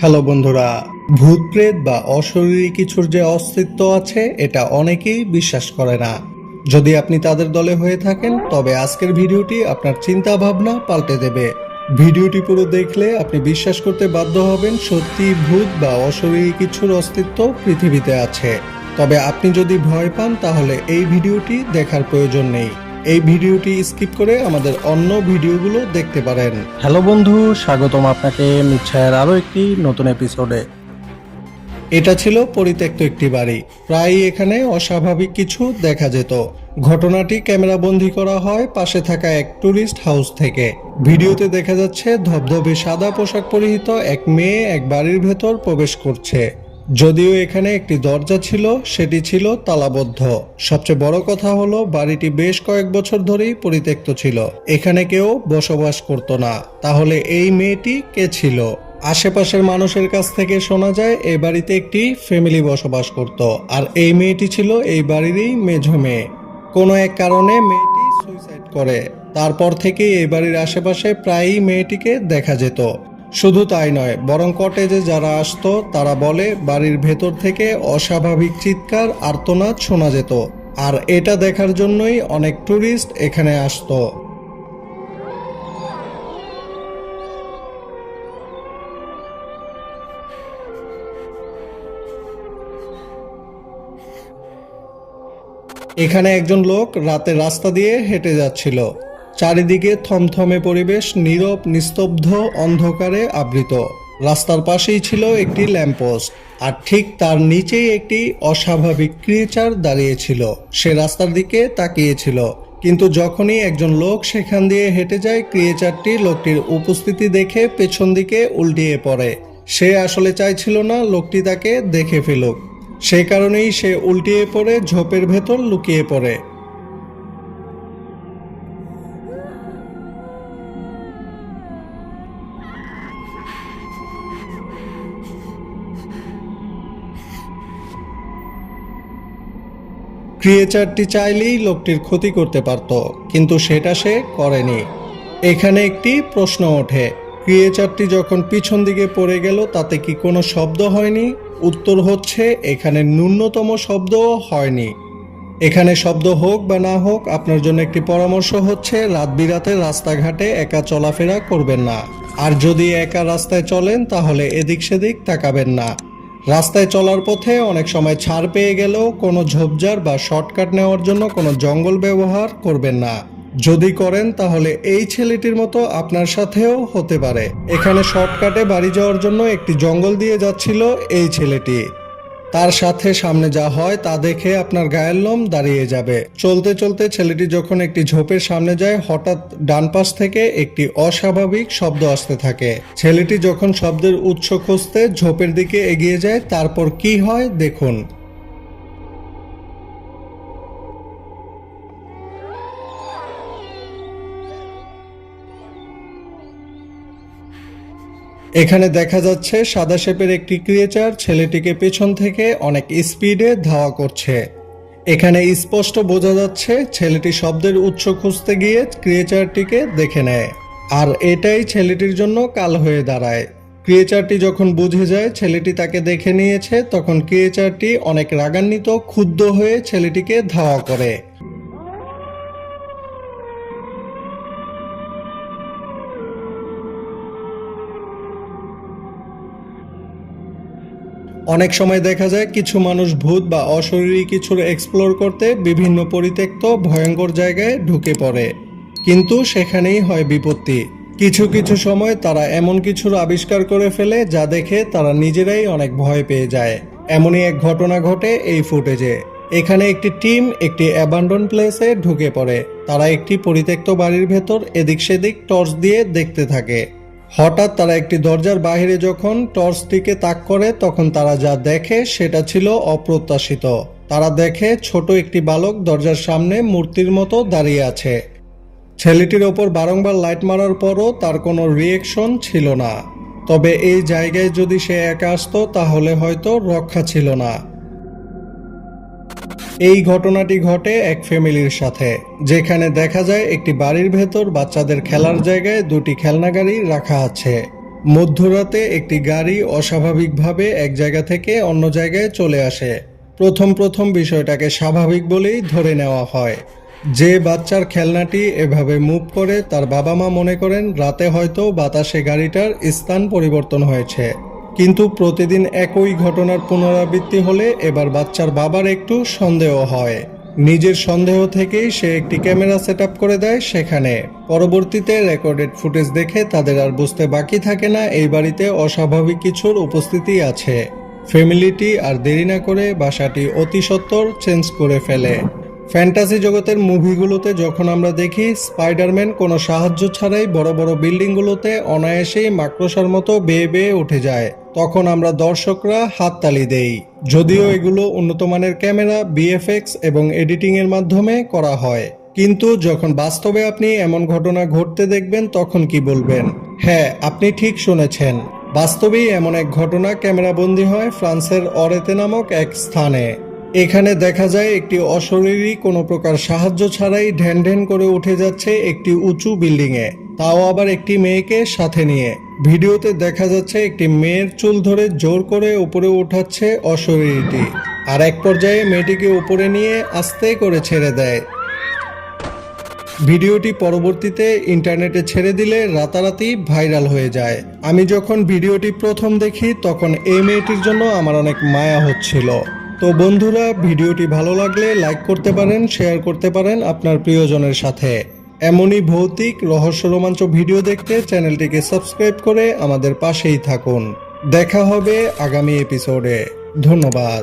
Hello বন্ধুরা, ভূত প্রেত বা অশরীরী কিছুর যে অস্তিত্ব আছে এটা অনেকেই বিশ্বাস করে না। যদি আপনি তাদের দলে হয়ে থাকেন তবে আজকের ভিডিওটি আপনার চিন্তা ভাবনা পাল্টে দেবে। ভিডিওটি পুরো দেখলে আপনি বিশ্বাস করতে বাধ্য হবেন সত্যি ভূত বা অশরীরী কিছুর অস্তিত্ব পৃথিবীতে আছে। তবে আপনি যদি ভয় পান তাহলে এই ভিডিওটি দেখার প্রয়োজন নেই। এই ভিডিওটি স্কিপ করে আমাদের অন্য ভিডিওগুলো দেখতে পারেন। হ্যালো বন্ধু, স্বাগতম আপনাকে মিচ্ছায়ের আরো একটি নতুন এপিসোডে। এটা ছিল পরিত্যক্ত একটি বাড়ি। প্রায়ই এখানে অস্বাভাবিক কিছু দেখা যেত। ঘটনাটি ক্যামেরাবন্দি করা হয় পাশে থাকা এক টুরিস্ট হাউস থেকে। ভিডিওতে দেখা যাচ্ছে ধবধবে সাদা পোশাক পরিহিত এক মেয়ে এক বাড়ির ভেতর প্রবেশ করছে। যদিও এখানে একটি দরজা ছিল, সেটি ছিল তালাবদ্ধ। সবচেয়ে বড় কথা হলো বাড়িটি বেশ কয়েক বছর ধরেই পরিত্যক্ত ছিল। এখানে কেউ বসবাস করত না। তাহলে এই মেয়েটি কে ছিল? আশেপাশের মানুষের কাছ থেকে শোনা যায় এই বাড়িতে একটি ফ্যামিলি বসবাস করত, আর এই মেয়েটি ছিল এই বাড়িরই মেঝো মেয়ে। কোনো এক কারণে মেয়েটি সুইসাইড করে। তারপর থেকেই এই বাড়ির আশেপাশে প্রায়ই মেয়েটিকে দেখা যেত। শুধু তাই নয়, বরং কটেজে যারা আসতো তারা বলে বাড়ির ভেতর থেকে অস্বাভাবিক চিৎকার আর্তনাদ শোনা যেত। আর এটা দেখার জন্যই অনেক টুরিস্ট এখানে আসতো। এখানে একজন লোক রাতে রাস্তা দিয়ে হেঁটে যাচ্ছিল। চারিদিকে থমথমে পরিবেশ, নীরব, নিস্তব্ধ, অন্ধকারে আবৃত। রাস্তার পাশেই ছিল একটি ল্যাম্পপোস্ট, আর ঠিক তার নিচেই একটি অস্বাভাবিক ক্রিয়েচার দাঁড়িয়েছিল। সে রাস্তার দিকে তাকিয়েছিল, কিন্তু যখনই একজন লোক সেখান দিয়ে হেঁটে যায়, ক্রিয়েচারটি লোকটির উপস্থিতি দেখে পেছন দিকে উল্টিয়ে পড়ে। সে আসলে চাইছিল না লোকটি তাকে দেখে ফেলুক। সেই কারণেই সে উল্টিয়ে পড়ে ঝোপের ভেতর লুকিয়ে পড়ে। ক্রিয়েচারটি চাইলেই লোকটির ক্ষতি করতে পারত, কিন্তু সেটা সে করেনি। এখানে একটি প্রশ্ন ওঠে, ক্রিয়েচারটি যখন পিছন দিকে পড়ে গেল তাতে কি কোনো শব্দ হয়নি? উত্তর হচ্ছে এখানে ন্যূনতম শব্দও হয়নি। এখানে শব্দ হোক বা না হোক, আপনার জন্য একটি পরামর্শ হচ্ছে রাত বিরাতে রাস্তাঘাটে একা চলাফেরা করবেন না। আর যদি একা রাস্তায় চলেন তাহলে এদিক সেদিক তাকাবেন না। রাস্তায় চলার পথে অনেক সময় ছাড় পেয়ে গেলেও কোনো ঝোপঝাড় বা শর্টকাট নেওয়ার জন্য কোনো জঙ্গল ব্যবহার করবেন না। যদি করেন তাহলে এই ছেলেটির মতো আপনার সাথেও হতে পারে। এখানে শর্টকাটে বাড়ি যাওয়ার জন্য একটি জঙ্গল দিয়ে যাচ্ছিল এই ছেলেটি। তার সাথে সামনে যা হয় তা দেখে আপনার গায়ের লোম দাঁড়িয়ে যাবে। চলতে চলতে ছেলেটি যখন একটি ঝোপের সামনে যায়, হঠাৎ ডান পাশ থেকে একটি অস্বাভাবিক শব্দ আসতে থাকে। ছেলেটি যখন শব্দের উৎস খুঁজতে ঝোপের দিকে এগিয়ে যায়, তারপর কি হয় দেখুন। এখানে দেখা যাচ্ছে সাদা শেপের একটি ক্রিয়েচার ছেলেটিকে পেছন থেকে অনেক স্পিডে ধাওয়া করছে। এখানে স্পষ্ট বোঝা যাচ্ছে ছেলেটি শব্দের উৎস খুঁজতে গিয়ে ক্রিয়েচারটিকে দেখে নেয়, আর এটাই ছেলেটির জন্য কাল হয়ে দাঁড়ায়। ক্রিয়েচারটি যখন বুঝে যায় ছেলেটি তাকে দেখে নিয়েছে, তখন ক্রিয়েচারটি অনেক রাগান্বিত, ক্ষুব্ধ হয়ে ছেলেটিকে ধাওয়া করে। অনেক সময় দেখা যায় কিছু মানুষ ভূত বা অশরীরী কিছুর এক্সপ্লোর করতে বিভিন্ন পরিত্যক্ত ভয়ঙ্কর জায়গায় ঢুকে পড়ে, কিন্তু সেখানেই হয় বিপত্তি। কিছু কিছু সময় তারা এমন কিছুর আবিষ্কার করে ফেলে যা দেখে তারা নিজেরাই অনেক ভয় পেয়ে যায়। এমনই এক ঘটনা ঘটে এই ফুটেজে। এখানে একটি টিম একটি অ্যাবান্ডন প্লেসে ঢুকে পড়ে। তারা একটি পরিত্যক্ত বাড়ির ভেতর এদিক সেদিক টর্চ দিয়ে দেখতে থাকে। হঠাৎ তারা একটি দরজার বাইরে যখন টর্চটিকে তাক করে, তখন তারা যা দেখে সেটা ছিল অপ্রত্যাশিত। তারা দেখে ছোট একটি বালক দরজার সামনে মূর্তির মতো দাঁড়িয়ে আছে। ছেলেটির ওপর বারংবার লাইট মারার পরও তার কোনো রিয়েকশন ছিল না। তবে এই জায়গায় যদি সে একা আসতো তাহলে হয়তো রক্ষা ছিল না। এই ঘটনাটি ঘটে এক ফ্যামিলির সাথে, যেখানে দেখা যায় একটি বাড়ির ভেতর বাচ্চাদের খেলার জায়গায় দুটি খেলনা গাড়ি রাখা আছে। মধ্যরাতে একটি গাড়ি অস্বাভাবিকভাবে এক জায়গা থেকে অন্য জায়গায় চলে আসে। প্রথম বিষয়টাকে স্বাভাবিক বলেই ধরে নেওয়া হয়। যে বাচ্চার খেলনাটি এভাবে মুভ করে তার বাবা মা মনে করেন রাতে হয়তো বাতাসে গাড়িটার স্থান পরিবর্তন হয়েছে। কিন্তু প্রতিদিন একই ঘটনার পুনরাবৃত্তি হলে এবার বাচ্চার বাবার একটু সন্দেহ হয়। নিজের সন্দেহ থেকেই সে একটি ক্যামেরা সেট আপ করে দেয় সেখানে। পরবর্তীতে রেকর্ডেড ফুটেজ দেখে তাদের আর বুঝতে বাকি থাকে না এই বাড়িতে অস্বাভাবিক কিছুর উপস্থিতি আছে। ফ্যামিলিটি আর দেরি না করে বাসাটি অতি সত্বর চেঞ্জ করে ফেলে। ফ্যান্টাসি জগতের মুভিগুলোতে যখন আমরা দেখি স্পাইডারম্যান কোনো সাহায্য ছাড়াই বড় বড় বিল্ডিংগুলোতে অনায়াসেই মাকড়সার মতো বেয়ে বেয়ে উঠে যায়, তখন আমরা দর্শকরা হাততালি দেই। যদিও এগুলো উন্নত মানের ক্যামেরা, বিএফএক্স এবং এডিটিং এর মাধ্যমে করা হয়, কিন্তু যখন বাস্তবে আপনি এমন ঘটনা ঘটতে দেখবেন তখন কি বলবেন? হ্যাঁ, আপনি ঠিক শুনেছেন। বাস্তবেই এমন এক ঘটনা ক্যামেরাবন্দি হয় ফ্রান্সের অরেতে নামক এক স্থানে। এখানে দেখা যায় একটি অশরীরী কোনো প্রকার সাহায্য ছাড়াই ঢ্যান ঢ্যান করে উঠে যাচ্ছে একটি উঁচু বিল্ডিংয়ে, তাও আবার একটি মেয়েকে সাথে নিয়ে। ভিডিওতে দেখা যাচ্ছে একটি মেয়ের চুল ধরে জোর করে উপরে উঠাচ্ছে অশরীরীটি, আর এক পর্যায়ে মেয়েটিকে উপরে নিয়ে আস্তে করে ছেড়ে দেয়। ভিডিওটি পরবর্তীতে ইন্টারনেটে ছেড়ে দিলে রাতারাতি ভাইরাল হয়ে যায়। আমি যখন ভিডিওটি প্রথম দেখি তখন এই মেয়েটির জন্য আমার অনেক মায়া হচ্ছিল। তো বন্ধুরা, ভিডিওটি ভালো লাগলে লাইক করতে পারেন, শেয়ার করতে পারেন আপনার প্রিয়জনের সাথে। এমনই ভৌতিক রহস্য রোমাঞ্চ ভিডিও দেখতে চ্যানেলটিকে সাবস্ক্রাইব করে আমাদের পাশেই থাকুন। দেখা হবে আগামী এপিসোডে। ধন্যবাদ।